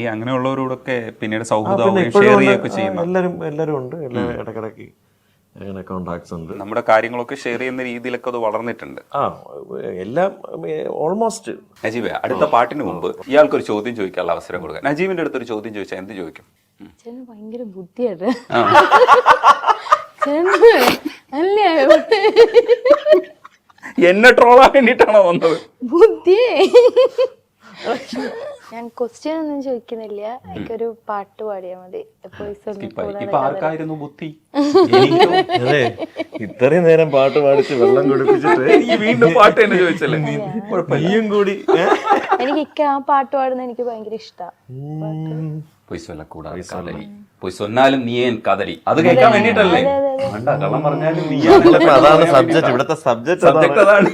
ഈ അങ്ങനെയുള്ളവരോടൊക്കെ പിന്നീട് സൗഹൃദം ഷെയർ ചെയ്യുകയൊക്കെ ചെയ്യുമ്പോൾ എല്ലാവരും ഉണ്ട്, ഇടയ്ക്കിടയ്ക്ക് അങ്ങനെ കോണ്ടാക്ട്സ് ഉണ്ട്. നമ്മുടെ കാര്യങ്ങളൊക്കെ ഷെയർ ചെയ്യുന്ന രീതിയിലൊക്കെ അത് വളർന്നിട്ടുണ്ട്. എല്ലാം ഓൾമോസ്റ്റ്. നജീബ്, അടുത്ത പാട്ടിന് മുമ്പ് ഇയാൾക്കൊരു ചോദ്യം ചോദിക്കാനുള്ള അവസരം കൊടുക്കുക. നജീബിന്റെ അടുത്തൊരു ചോദ്യം ചോദിച്ചാൽ എന്ത് ചോദിക്കും? ഭയങ്കര ബുദ്ധിയാണ്. എന്നെ ട്രോളാൻ വേണ്ടിട്ടാണോ വന്നത്? ബുദ്ധിയേ. ഞാൻ ക്വസ്റ്റ്യൻ ഒന്നും ചോദിക്കുന്നില്ല, എനിക്കൊരു പാട്ട് പാടിയാൽ മതി. ഇപ്പൊ ആർക്കായിരുന്നു ബുദ്ധി? അതെ, ഇത്രയും നേരം പാട്ട് പാടിച്ച് വെള്ളം കുടിപ്പിച്ചിട്ട് വീണ്ടും പാട്ട് തന്നെ ചോദിച്ചല്ലേ? നീയും കൂടി. എനിക്ക് ആ പാട്ട് പാടുന്ന എനിക്ക് ഭയങ്കര ഇഷ്ടമാണ്. പോയി സൊന്നാലും നീ എൻ കദലി, അത് കേൾക്കാൻ വേണ്ടിട്ടല്ലേ? കള്ളം പറഞ്ഞാലും നീ. അതാണ് സബ്ജക്ട്, ഇവിടുത്തെ സബ്ജക്ട് അതാണ്.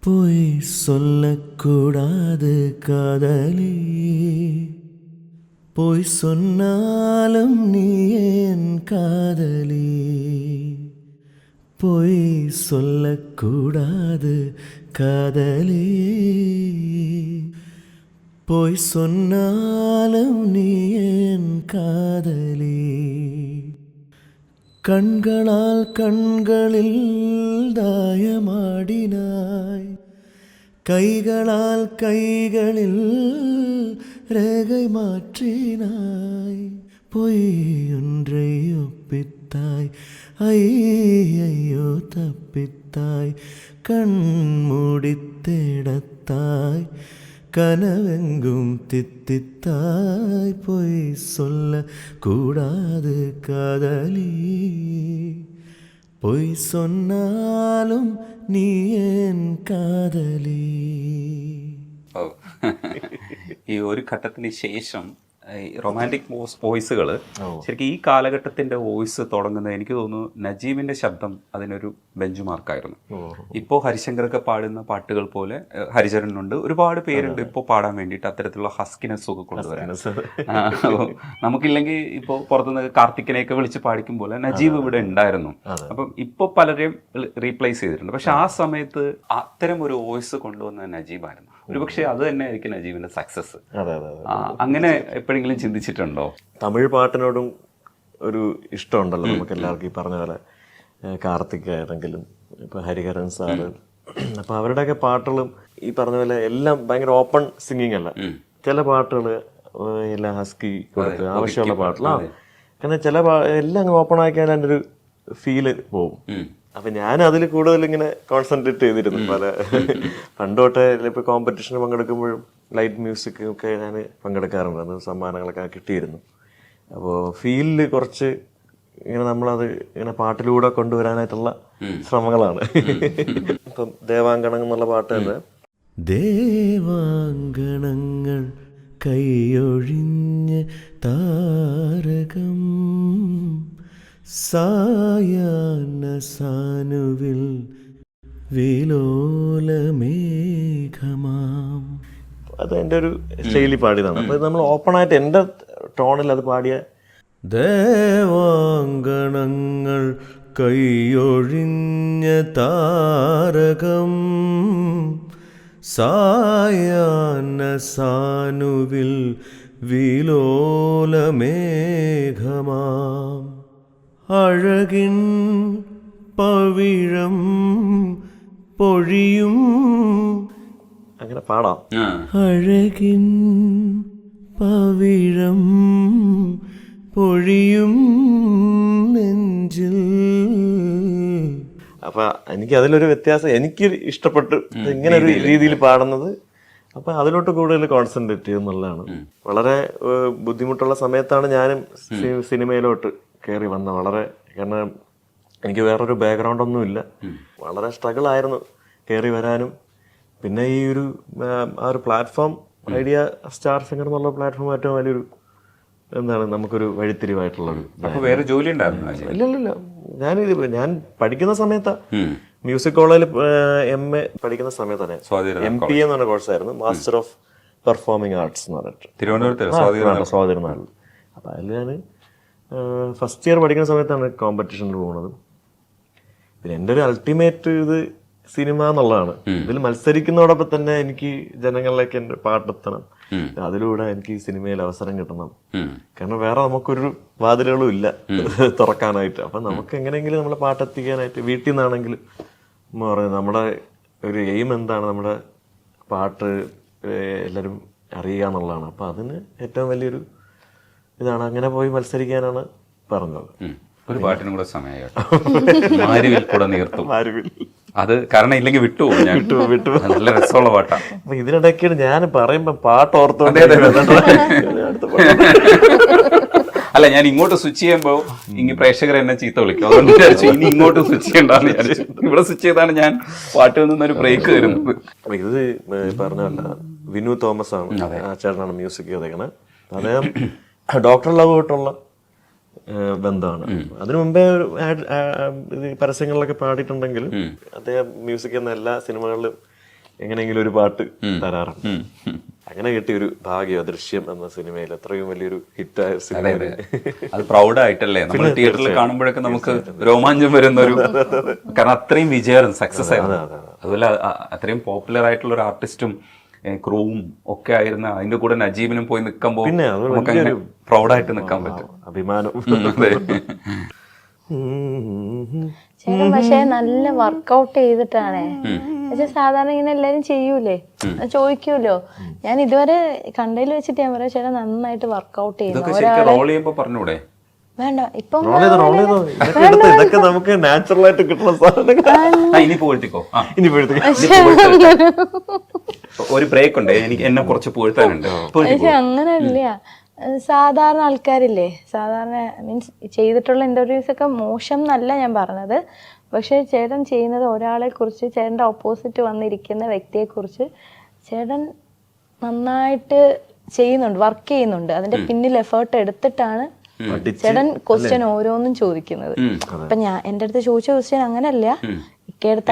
பொய் சொல்லக்கூடாது காதலி, பொய் சொன்னாலும் நீ என் காதலி. பொய் சொல்லக்கூடாது காதலி, பொய் சொன்னாலும் நீ என் காதலி. கண்களால் கண்களில் தாயமாடினாய், கைகளால் கைகளில் ரேகை மாற்றினாய். பொய் ஒன்றை ஒப்பித்தாய், ஐயோ தப்பித்தாய். கண் மூடித்தேடத்தாய், கனவெங்கும் தித்தித்தாய். பொய் சொல்ல கூடாது காதலி, பொய் சொன்னாலும் நீ என் காதலி. ഈ ഒരു ഘട്ടത്തിന് ശേഷം റൊമാൻറ്റിക് വോയിസുകൾ ശരിക്കും ഈ കാലഘട്ടത്തിന്റെ വോയിസ് തുടങ്ങുന്നത് എനിക്ക് തോന്നുന്നു നജീബിന്റെ ശബ്ദം അതിനൊരു ബെഞ്ച് മാർക്കായിരുന്നു. ഇപ്പോൾ ഹരിശങ്കറൊക്കെ പാടുന്ന പാട്ടുകൾ പോലെ ഹരിചരനുണ്ട്, ഒരുപാട് പേരുണ്ട് ഇപ്പോൾ പാടാൻ വേണ്ടിയിട്ട് അത്തരത്തിലുള്ള ഹസ്കിനെസ് ഒക്കെ കൊണ്ടുവരാൻ. നമുക്കില്ലെങ്കിൽ ഇപ്പോൾ പുറത്തുനിന്ന് കാർത്തിക്കിനെയൊക്കെ വിളിച്ച് പാടിക്കും പോലെ നജീബ് ഇവിടെ ഉണ്ടായിരുന്നു. അപ്പം ഇപ്പോൾ പലരെയും റീപ്ലേസ് ചെയ്തിട്ടുണ്ട്. പക്ഷെ ആ സമയത്ത് അത്തരം ഒരു വോയിസ് കൊണ്ടുവന്ന നജീബായിരുന്നു. ഒരുപക്ഷെ അത് തന്നെ ആയിരിക്കും നജീബിന്റെ സക്സസ്. അങ്ങനെ എപ്പോഴെങ്കിലും ചിന്തിച്ചിട്ടുണ്ടോ? തമിഴ് പാട്ടിനോടും ഒരു ഇഷ്ടമുണ്ടല്ലോ നമുക്ക് എല്ലാവർക്കും. ഈ പറഞ്ഞ പോലെ കാർത്തിക് ആയിരുന്നെങ്കിലും ഇപ്പൊ ഹരിഹരൻ സാറ്, അപ്പൊ അവരുടെയൊക്കെ പാട്ടുകളും ഈ പറഞ്ഞ പോലെ എല്ലാം ഭയങ്കര ഓപ്പൺ സിംഗിങ് അല്ല. ചില പാട്ടുകൾ എല്ലാം ഹസ്കി കൊടുത്ത് ആവശ്യമുള്ള പാട്ടുകളാണ്. കാരണം ചില എല്ലാം അങ്ങ് ഓപ്പൺ ആക്കിയാൽ അതിൻ്റെ ഒരു ഫീല് പോകും. അപ്പൊ ഞാൻ അതിൽ കൂടുതൽ ഇങ്ങനെ കോൺസെൻട്രേറ്റ് ചെയ്തിരുന്നു. പല പണ്ട് തൊട്ടേ ഇപ്പൊ കോമ്പറ്റീഷന് പങ്കെടുക്കുമ്പോഴും ലൈറ്റ് മ്യൂസിക് ഒക്കെ ഞാൻ പങ്കെടുക്കാറുണ്ട്. അന്ന് സമ്മാനങ്ങളൊക്കെ കിട്ടിയിരുന്നു. അപ്പോൾ ഫീലില് കുറച്ച് ഇങ്ങനെ നമ്മളത് ഇങ്ങനെ പാട്ടിലൂടെ കൊണ്ടുവരാനായിട്ടുള്ള ശ്രമങ്ങളാണ്. ഇപ്പം ദേവാങ്കണം എന്നുള്ള പാട്ട് തന്നെ. ദേവാങ്കണങ്ങൾ കൈയൊഴിഞ്ഞ് താരകം സായാഹ്ന സാനുവിൽ വിലോലമേഘമാം. അത് എൻ്റെ ഒരു ശൈലി പാടിയതാണ്. അപ്പോൾ നമ്മൾ ഓപ്പണായിട്ട് എൻ്റെ ടോണിൽ അത് പാടിയ ദേവാങ്കണങ്ങൾ കൈയൊഴിഞ്ഞ താരകം സായാഹ്ന സാനുവിൽ വിലോലമേഘമാം. അഴകിൻ പവിഴം പൊഴിയും, അങ്ങനെ പാടാം. അഴകിൻ പവിഴം പൊഴിയും നെഞ്ചിൽ. അപ്പൊ എനിക്ക് അതിലൊരു വ്യത്യാസം എനിക്ക് ഇഷ്ടപ്പെട്ടു ഇങ്ങനെ ഒരു രീതിയിൽ പാടുന്നത്. അപ്പൊ അതിലോട്ട് കൂടുതൽ കോൺസെൻട്രേറ്റ് ചെയ്യുന്നുള്ളതാണ്. വളരെ ബുദ്ധിമുട്ടുള്ള സമയത്താണ് ഞാനും സിനിമയിലോട്ട് കയറി വന്നത്. വളരെ, കാരണം എനിക്ക് വേറൊരു ബാക്ക്ഗ്രൗണ്ട് ഒന്നുമില്ല. വളരെ സ്ട്രഗിൾ ആയിരുന്നു കയറി വരാനും. പിന്നെ ഈ ഒരു ആ ഒരു പ്ലാറ്റ്ഫോം, ഐഡിയ സ്റ്റാർ സിംഗർ എന്നുള്ള പ്ലാറ്റ്ഫോം ഏറ്റവും വലിയൊരു എന്താണ് നമുക്കൊരു വഴിത്തിരിവായിട്ടുള്ളൊരു. വേറെ ജോലി ഉണ്ടായിരുന്നു? ഇല്ലല്ല, ഞാൻ പഠിക്കുന്ന സമയത്ത് മ്യൂസിക് കോളേജിൽ MA പഠിക്കുന്ന സമയത്ത് തന്നെ MP എന്ന് പറഞ്ഞ കോഴ്സായിരുന്നു, മാസ്റ്റർ ഓഫ് പെർഫോമിംഗ് ആർട്സ് എന്ന് പറഞ്ഞിട്ട്, തിരുവനന്തപുരത്ത് സ്വാതിരുന്നാളിൽ. അപ്പം അതിൽ ഞാൻ ഫസ്റ്റ് ഇയർ പഠിക്കുന്ന സമയത്താണ് കോമ്പറ്റീഷനിൽ പോകുന്നത്. പിന്നെ എൻ്റെ ഒരു അൾട്ടിമേറ്റ് ഇത് സിനിമ എന്നുള്ളതാണ്. ഇതിൽ മത്സരിക്കുന്നതോടൊപ്പം തന്നെ എനിക്ക് ജനങ്ങളിലേക്ക് എൻ്റെ പാട്ടെത്തണം, അതിലൂടെ എനിക്ക് ഈ സിനിമയിൽ അവസരം കിട്ടണം. കാരണം വേറെ നമുക്കൊരു വാതിലുകളും ഇല്ല തുറക്കാനായിട്ട്. അപ്പം നമുക്ക് എങ്ങനെയെങ്കിലും നമ്മളെ പാട്ടെത്തിക്കാനായിട്ട് വീട്ടിൽ നിന്നാണെങ്കിലും പറയുന്നത് നമ്മുടെ ഒരു എയിം എന്താണ്, നമ്മുടെ പാട്ട് എല്ലാവരും അറിയുക എന്നുള്ളതാണ്. അപ്പം അതിന് ഏറ്റവും വലിയൊരു ഇതാണ്. അങ്ങനെ പോയി മത്സരിക്കാനാണ് പറഞ്ഞത്. ഒരു പാട്ടിനും കൂടെ സമയമായിട്ട് മാരുവിൽ കൂടെ നീർത്തും. അത് കാരണം ഇല്ലെങ്കിൽ വിട്ടുപോകും ഞാൻ. വിട്ടു നല്ല രസമുള്ള പാട്ടാണ്. അപ്പൊ ഇതിനിടയ്ക്കാണ് ഞാൻ പറയുമ്പോ പാട്ട് ഓർത്തോണ്ട് അല്ല, ഞാൻ ഇങ്ങോട്ട് സ്വിച്ച് ചെയ്യുമ്പോ ഇനി പ്രേക്ഷകർ എന്നെ ചീത്ത വിളിക്കും. അതുകൊണ്ട് വിചാരിച്ചു ഇനി ഇങ്ങോട്ട് സ്വിച്ച് ചെയ്യണ്ടെന്ന് വിചാരിച്ചു. ഇവിടെ സ്വിച്ച് ചെയ്താണ് ഞാൻ പാട്ടിൽ നിന്നൊരു ബ്രേക്ക് വരുന്നത്. ഇത് പറഞ്ഞല്ല, വിനു തോമസ് ആണ് ആ ചേട്ടനാണ് മ്യൂസിക് ചെയ്തേക്കണത്. അദ്ദേഹം ഡോക്ടർ ലവായിട്ടുള്ള ബന്ധമാണ്. അതിനു മുമ്പേ പരസ്യങ്ങളിലൊക്കെ പാടിയിട്ടുണ്ടെങ്കിലും അദ്ദേഹം മ്യൂസിക് എന്ന എല്ലാ സിനിമകളിലും എങ്ങനെയെങ്കിലും ഒരു പാട്ട് തരാറുണ്ട്. അങ്ങനെ കിട്ടിയൊരു ഭാഗ്യം ദൃശ്യം എന്ന സിനിമയിൽ അത്രയും വലിയൊരു ഹിറ്റായ സിനിമ. അത് പ്രൗഡായിട്ടല്ലേ നമ്മൾ തിയേറ്ററിൽ കാണുമ്പോഴൊക്കെ നമുക്ക് രോമാഞ്ചം വരുന്ന ഒരു, കാരണം അത്രയും വിജയം സക്സസ് ആയിരുന്നു. അതുപോലെ അത്രയും പോപ്പുലർ ആയിട്ടുള്ള ഒരു ആർട്ടിസ്റ്റും ക്രൂവും ഒക്കെ ആയിരുന്ന അതിന്റെ കൂടെ നജീബിനും പോയി നിൽക്കുമ്പോൾ നമുക്ക് അങ്ങനെ പ്രൗഡായിട്ട് നിൽക്കാൻ പറ്റും. അഭിമാനം. ചേട്ടൻ പക്ഷെ നല്ല വർക്കൗട്ട് ചെയ്തിട്ടാണേ. പക്ഷെ സാധാരണ ഇങ്ങനെ എല്ലാരും ചെയ്യൂലേ, ചോദിക്കൂലോ. ഞാൻ ഇതുവരെ കണ്ടതിൽ വെച്ചിട്ട് ഞാൻ പറയാം, ചേട്ടൻ നന്നായിട്ട് വർക്കൗട്ട് ചെയ്യുന്നു. പറഞ്ഞൂടെ? വേണ്ട, ഇപ്പം ഇതൊക്കെ നമുക്ക് നാച്ചുറൽ ആയിട്ട് കിട്ടുന്ന സാധനങ്ങൾ. ഒരു ബ്രേക്ക് ഉണ്ട്, എനിക്ക് എന്നെ കുറച്ച് പുകഴ്ത്താനുണ്ട്. പക്ഷെ അങ്ങനല്ല, സാധാരണ ആൾക്കാരില്ലേ, സാധാരണ മീൻസ് ചെയ്തിട്ടുള്ള ഇന്റർവ്യൂസ് ഒക്കെ മോശം എന്നല്ല ഞാൻ പറഞ്ഞത്. പക്ഷെ ചേട്ടൻ ചെയ്യുന്നത് ഒരാളെ കുറിച്ച്, ചേട്ടൻ്റെ ഓപ്പോസിറ്റ് വന്നിരിക്കുന്ന വ്യക്തിയെ കുറിച്ച് ചേട്ടൻ നന്നായിട്ട് ചെയ്യുന്നുണ്ട്, വർക്ക് ചെയ്യുന്നുണ്ട്. അതിന്റെ പിന്നിൽ എഫേർട്ട് എടുത്തിട്ടാണ് ചേട്ടൻ ക്വസ്റ്റ്യൻ ഓരോന്നും ചോദിക്കുന്നത്. അപ്പൊ ഞാൻ എന്റെ അടുത്ത് ചോദിച്ച ക്വസ്റ്റ്യൻ അങ്ങനല്ല,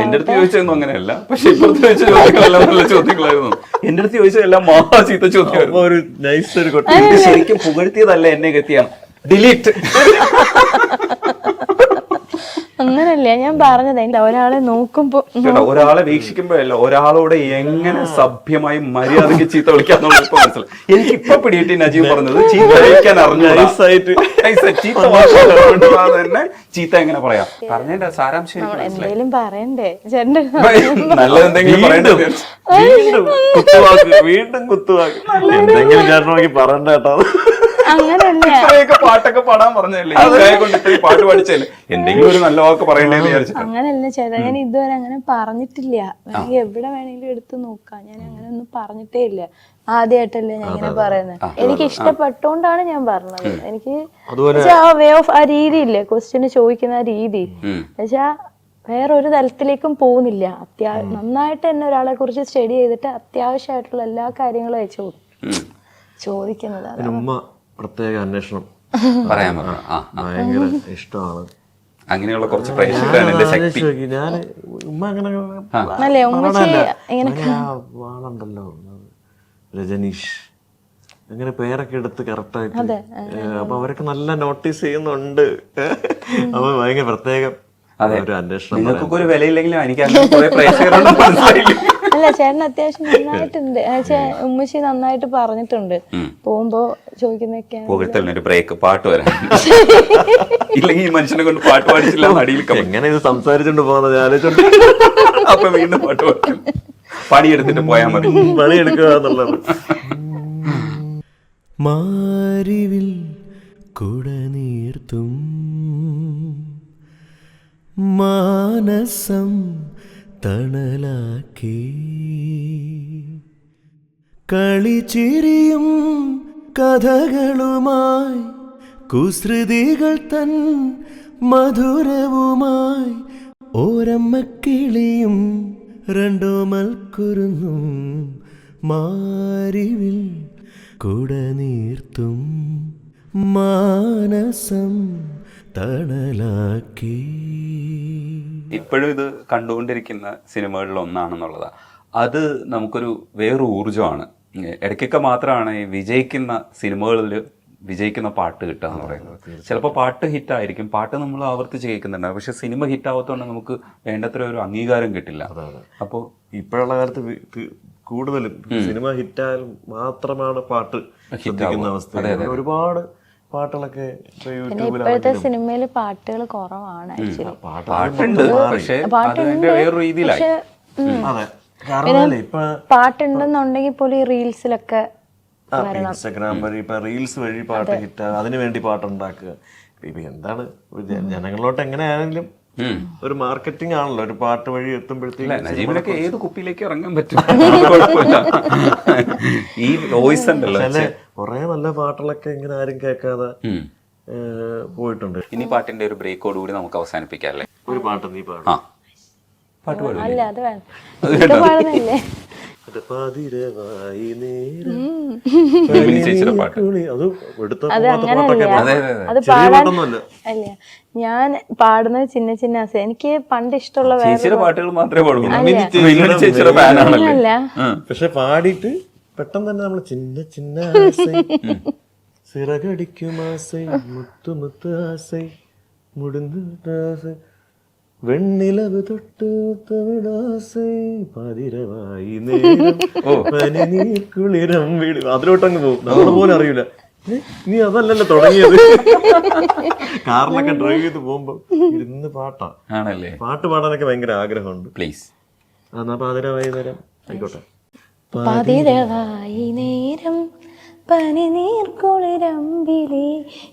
എന്റെ അടുത്ത് ചോദിച്ചതൊന്നും അങ്ങനെയല്ല. പക്ഷെ ഇപ്പുറത്ത് ചോദിച്ച ചോദ്യങ്ങളെല്ലാം നല്ല ചോദ്യങ്ങളായിരുന്നു. എന്റെ അടുത്ത് ചോദിച്ചതെല്ലാം മഹാ ചീത്ത ചോദ്യമായിരുന്നു. ശരിക്കും പുകഴ്ത്തിയതല്ല, എന്നെ കത്തിയാണ് ഡിലീറ്റ്. അങ്ങനല്ല ഞാൻ പറഞ്ഞത്. ഒരാളെ നോക്കുമ്പോ, ഒരാളെ വീക്ഷിക്കുമ്പോഴല്ല, ഒരാളോട് എങ്ങനെ സഭ്യമായി മര്യാദയ്ക്ക് ചീത്ത വിളിക്കാന്നുള്ള ഇപ്പൊ മനസ്സിലായി. എനിക്ക് ഇപ്പൊ പിടിയിട്ട് നജീബ് പറഞ്ഞത് ചീത്ത വിളിക്കാൻ അറിഞ്ഞു, തന്നെ ചീത്ത എങ്ങനെ പറയാം പറഞ്ഞതിന്റെ സാരാംശം എന്തെങ്കിലും പറയണ്ടേ നല്ലതെന്തെങ്കിലും പറയണ്ടേ? വീണ്ടും കുത്തുവാക്ക് എന്തെങ്കിലും ചേട്ടനോക്കി പറയണ്ട കേട്ടോ. അങ്ങനല്ല, പാട്ടൊക്കെ പാടാൻ പറഞ്ഞല്ലേ, കൊണ്ട് ഇത്രയും പാട്ട് പഠിച്ചല്ലേ, എന്തെങ്കിലും ഒരു നല്ല വാക്ക് പറയണ്ടേന്ന് വിചാരിച്ചു. അങ്ങനല്ല ചേട്ടാ, ഞാൻ ഇതുവരെ അങ്ങനെ പറഞ്ഞിട്ടില്ല. വേണമെങ്കിൽ എവിടെ വേണമെങ്കിലും എടുത്ത് നോക്കാം, ഞാൻ അങ്ങനെ ഒന്നും പറഞ്ഞിട്ടേ ഇല്ല. ആദ്യമായിട്ടല്ലേ ഞാൻ ഇങ്ങനെ പറയുന്നത്. എനിക്ക് ഇഷ്ടപ്പെട്ടോണ്ടാണ് ഞാൻ പറഞ്ഞത്. എനിക്ക് ആ വേ ഓഫ്, ആ രീതി ഇല്ലേ, ക്വസ്റ്റ്യന് ചോദിക്കുന്ന ആ രീതി എന്നുവെച്ചാ വേറൊരു തലത്തിലേക്കും പോകുന്നില്ല. നന്നായിട്ട് തന്നെ ഒരാളെ കുറിച്ച് സ്റ്റഡി ചെയ്തിട്ട് അത്യാവശ്യമായിട്ടുള്ള എല്ലാ കാര്യങ്ങളും അയച്ചു ചോദിക്കുന്നത്. പ്രത്യേക അന്വേഷണം പറയാൻ ഭയങ്കര ഇഷ്ടമാണ്. അങ്ങനെയുള്ള കുറച്ച് പ്രേക്ഷകരാണ് എന്റെ ശക്തി. ഞാൻ ഉമ്മ അങ്ങനെ ആളുണ്ടല്ലോ, രജനീഷ്, അങ്ങനെ പേരൊക്കെ എടുത്ത് കറക്റ്റായിട്ട്. അപ്പൊ അവരൊക്കെ നല്ല നോട്ടീസ് ചെയ്യുന്നുണ്ട്. അപ്പൊ ഭയങ്കര പ്രത്യേകം ഒരു അന്വേഷണം. നിങ്ങൾക്കൊക്കെ ഒരു വിലയില്ലെങ്കിലും എനിക്ക് അങ്ങനെ കുറെ പ്രേക്ഷകരുണ്ട്, മനസ്സിലായില്ലേ? അല്ല, ചേട്ടൻ അത്യാവശ്യം നന്നായിട്ടുണ്ട്. ഉമ്മച്ചി നന്നായിട്ട് പറഞ്ഞിട്ടുണ്ട്. പോകുമ്പോ ചോദിക്കുന്നൊക്കെ ഒരു ബ്രേക്ക് പാട്ട് വരാൻ, ഇല്ലെങ്കിൽ ഈ മനുഷ്യനെ കൊണ്ട് പാട്ട് പാടിച്ചില്ല അടിയിൽ. എങ്ങനെ ഇത് സംസാരിച്ചോണ്ട് പോകുന്നത് ആലോചിച്ചോണ്ട് അപ്പൊ വീണ്ടും പാട്ട് പാടും. പണിയെടുത്തിട്ട് പോയാൽ മതി, പണിയെടുക്കുക എന്നുള്ളത്. മാരിവിൽ കുടനീർത്തും മാനസം തണലാക്കി കളിച്ചിരിയും കഥകളുമായി കുസൃതികൾ തൻ മധുരവുമായി ഓരമ്മക്കിളിയും രണ്ടോമൽക്കുരുന്നും മാരിവിൽ കുടനീർത്തും മാനസം തണലാക്കി. ഇപ്പോഴും ഇത് കണ്ടുകൊണ്ടിരിക്കുന്ന സിനിമകളിൽ ഒന്നാണെന്നുള്ളതാ. അത് നമുക്കൊരു വേറൊരു ഊർജ്ജമാണ്. ഇടയ്ക്കൊക്കെ മാത്രമാണ് ഈ വിജയിക്കുന്ന സിനിമകളിൽ വിജയിക്കുന്ന പാട്ട് കിട്ടുക എന്ന് പറയുന്നത്. ചിലപ്പോൾ പാട്ട് ഹിറ്റായിരിക്കും, പാട്ട് നമ്മൾ ആവർത്തിച്ച് കേൾക്കുന്നുണ്ടാവും, പക്ഷെ സിനിമ ഹിറ്റാവാത്തതുകൊണ്ട് നമുക്ക് വേണ്ടത്ര ഒരു അംഗീകാരം കിട്ടില്ല. അപ്പോൾ ഇപ്പോഴുള്ള കാലത്ത് കൂടുതലും സിനിമ ഹിറ്റായാൽ മാത്രമാണ് പാട്ട് ശ്രദ്ധിക്കുന്ന അവസ്ഥ. ഒരുപാട് പാട്ടുകളൊക്കെ ഇപ്പോഴത്തെ സിനിമയിൽ പാട്ടുകൾ കുറവാണ് ആക്ച്വലി. പാട്ടുണ്ട്, പക്ഷേ അതിന്റെ വേറൊരു രീതിയിലായി. പാട്ടുണ്ടെന്നുണ്ടെങ്കിൽ പോലും ഈ റീൽസിലൊക്കെ ഇൻസ്റ്റാഗ്രാം വഴി ഇപ്പൊ റീൽസ് വഴി പാട്ട് ഹിറ്റ്, അതിനു വേണ്ടി പാട്ടുണ്ടാക്കുക. ഇപ്പൊ എന്താണ് ജനങ്ങളിലോട്ട് എങ്ങനെയാണെങ്കിലും ഒരു മാർക്കറ്റിംഗ് ആണല്ലോ, ഒരു പാട്ട് വഴി എത്തുമ്പോഴത്തേക്ക്. നജീബിനൊക്കെ ഏത് കുപ്പിയിലേക്ക് ഇറങ്ങാൻ പറ്റും, കുഴപ്പമില്ല. ഈ വോയിസ് ഉണ്ടല്ലോ, കുറെ നല്ല പാട്ടുകളൊക്കെ ഇങ്ങനെ ആരും കേൾക്കാതെ പോയിട്ടുണ്ട്. ഇനി പാട്ടിന്റെ ഒരു ബ്രേക്കോട് കൂടി നമുക്ക് അവസാനിപ്പിക്കാം അല്ലേ? ഒരു പാട്ട് നീ പാടും. പാട്ട് പാടും. അല്ല അത് വേണം പാടുന്നില്ലേ? അത് പാടാനല്ല, ഞാൻ പാടുന്നത് ചിന്ന ചിന്ന ആസ. എനിക്ക് പണ്ട് ഇഷ്ടമുള്ള ചേച്ചിയുടെ പാട്ടുകൾ മാത്രമേ പാടുള്ളൂ, ചേച്ചിയുടെ ഫാനാണല്ലേ. പക്ഷെ പാടിയിട്ട് പെട്ടെന്ന് തന്നെ നമ്മള് ചിന്ന ചിന്ന ആസൈ സിറകടിക്കും ആസൈ മുത്തു മുത്ത് ആസൈ മുടിഞ്ഞു ആസൈ വെണ്ണിലവ് തൊട്ട് തമിഴാസൈ പതിരവായി നേരം കുളിരം വീട് അതിലോട്ടങ്ങ് പോകും. നമ്മളെ പോലെ അറിയില്ല, നീ അതല്ലല്ലോ തുടങ്ങിയത്. കാറിലൊക്കെ ഡ്രൈവ് ചെയ്ത് പോകുമ്പോ ഇരുന്ന് പാട്ടാ ആണല്ലേ. പാട്ട് പാടാനൊക്കെ ഭയങ്കര ആഗ്രഹമുണ്ട്. പ്ലീസ് എന്നാ പാതിരവായി നേരം ആയിക്കോട്ടെ. പതിരവായി നേരം പനിനീർക്കുളിരമ്പിലി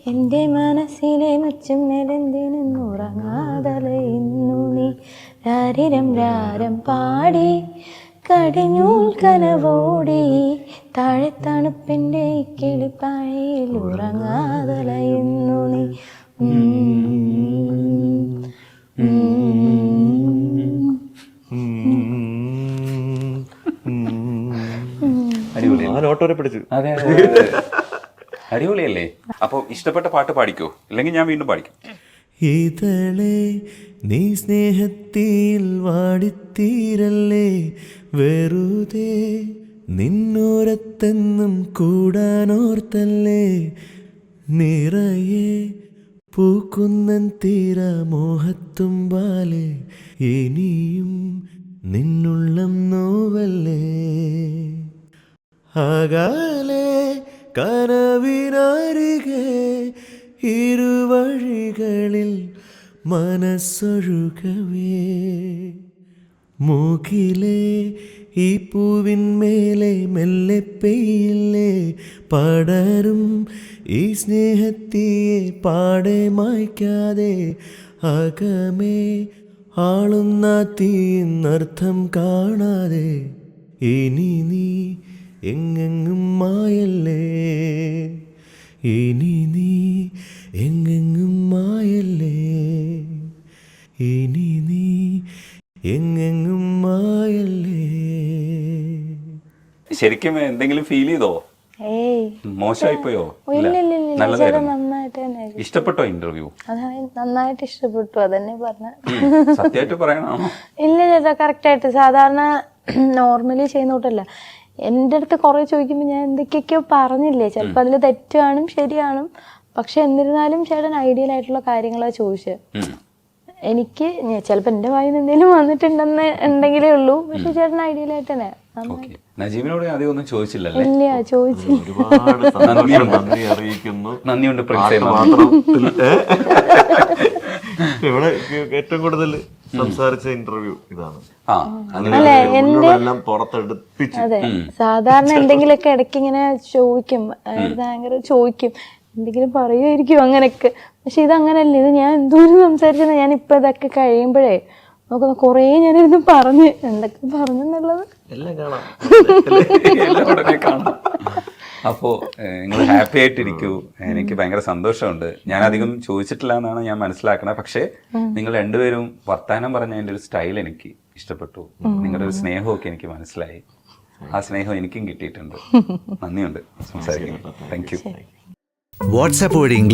എൻ്റെ മനസ്സിലെ മച്ചും മെലന്തിനുറങ്ങാതലയുന്നു നീ. രാരിരം രാരം പാടി കടിഞ്ഞൂൽ കനവോടി താഴെ തണുപ്പിൻ്റെ കിളിപ്പാഴയിൽ ഉറങ്ങാതലയുന്നു നീ. അതെ അടിപൊളിയല്ലേ? അപ്പൊ ഇഷ്ടപ്പെട്ട പാട്ട് പാടിക്കോ, അല്ലെങ്കിൽ ഞാൻ വീണ്ടും പാടിക്കും. ഇതളെ നീ സ്നേഹത്തിൽ വാടിത്തീരല്ലേ, വെറുതെ നിന്നോരത്തെന്നും കൂടാനോർത്തല്ലേ, നിറയെ പൂക്കുന്നൻ തീര മോഹത്തുമ്പാലെ ഇനിയും നിന്നുള്ളം നോവല്ലേ. അകലെ കനവിനരികെ ഇരുവഴികളിൽ മനസ്സൊഴുകവേ, മൂക്കിലെ ഈ പൂവിന്മേലെ മെല്ലെ പെയ്യില്ലേ, പടരും ഈ സ്നേഹത്തിയെ പാടെ മായ്ക്കാതെ, അകമേ ആളുന്ന തീന്നർത്ഥം കാണാതെ, ഇനി നീ എങ്ങെങ്ങും മായല്ലേ, ഇനി നീ എങ്ങെങ്ങും മായല്ലേ, ഇനി നീ എങ്ങെങ്ങും മായല്ലേ. ശരിക്കും എന്തെങ്കിലും ഫീൽ ചെയ്തോ? മോശമായിപ്പോയോ? ഇഷ്ടപ്പെട്ടോ ഇന്റർവ്യൂ? നന്നായിട്ട് ഇഷ്ടപ്പെട്ടു, അതന്നെ പറഞ്ഞ. സത്യമായിട്ട് പറയണോ? ഇല്ല ചേട്ടാ, കറക്റ്റ് ആയിട്ട് സാധാരണ നോർമലി ചെയ്യുന്ന കൂട്ടല്ല. എൻ്റെ അടുത്ത് കുറെ ചോദിക്കുമ്പോൾ ഞാൻ എന്തൊക്കെയൊക്കെയോ പറഞ്ഞില്ലേ, ചിലപ്പോൾ അതിൽ തെറ്റ് കാണും ശരി കാണും, പക്ഷെ എന്നിരുന്നാലും ചേട്ടൻ ഐഡിയൽ ആയിട്ടുള്ള കാര്യങ്ങളാണ് ചോദിച്ചത്. എനിക്ക് ചിലപ്പോൾ എൻ്റെ വായിൽ എന്തെങ്കിലും വന്നിട്ടുണ്ടെന്ന് ഉണ്ടെങ്കിലേ ഉള്ളൂ, പക്ഷെ ചേട്ടൻ ഐഡിയൽ ആയിട്ട് തന്നെ. നജീബിനോട് ആദ്യം ഒന്നും ചോദിച്ചില്ലല്ലേ? ഇല്ല, ചോദിച്ചു. നന്ദി അറിയിക്കുന്നു. നന്ദിയുണ്ട്. ഇവിടെ ഏറ്റവും കൂടുതൽ സംസാരിച്ച ഇന്റർവ്യൂ ഇതാണ്. എല്ലാം പുറത്തെടുപ്പിച്ചു. അതെ, സാധാരണ എന്തെങ്കിലുമൊക്കെ ഇടയ്ക്ക് ഇങ്ങനെ ചോദിക്കും, ഭയങ്കര ചോദിക്കും, എന്തെങ്കിലും പറയുമായിരിക്കും അങ്ങനെയൊക്കെ. പക്ഷെ ഇതങ്ങനല്ല, ഇത് ഞാൻ എന്തോരം സംസാരിച്ചത്. ഞാൻ ഇപ്പൊ ഇതൊക്കെ കഴിയുമ്പോഴേ നോക്കുന്ന കുറേ ഞാനിരുന്ന് പറഞ്ഞ് എന്തൊക്കെ പറഞ്ഞെന്നുള്ളത് എല്ലാം കാണാം. അപ്പോൾ നിങ്ങൾ ഹാപ്പി ആയിട്ടിരിക്കൂ. എനിക്ക് ഭയങ്കര സന്തോഷമുണ്ട്. ഞാൻ അധികം ചോദിച്ചിട്ടില്ല എന്നാണ് ഞാൻ മനസ്സിലാക്കണത്. പക്ഷേ നിങ്ങൾ രണ്ടുപേരും വർത്താനം പറഞ്ഞ അതിൻ്റെ ഒരു സ്റ്റൈൽ എനിക്ക് ഇഷ്ടപ്പെട്ടു. നിങ്ങളുടെ ഒരു സ്നേഹമൊക്കെ എനിക്ക് മനസ്സിലായി. ആ സ്നേഹം എനിക്കും കിട്ടിയിട്ടുണ്ട്. നന്ദിയുണ്ട് സംസാരിക്കുന്നത്. Thank you. വാട്സാപ്പ് വഴി ഇംഗ്ലീഷ്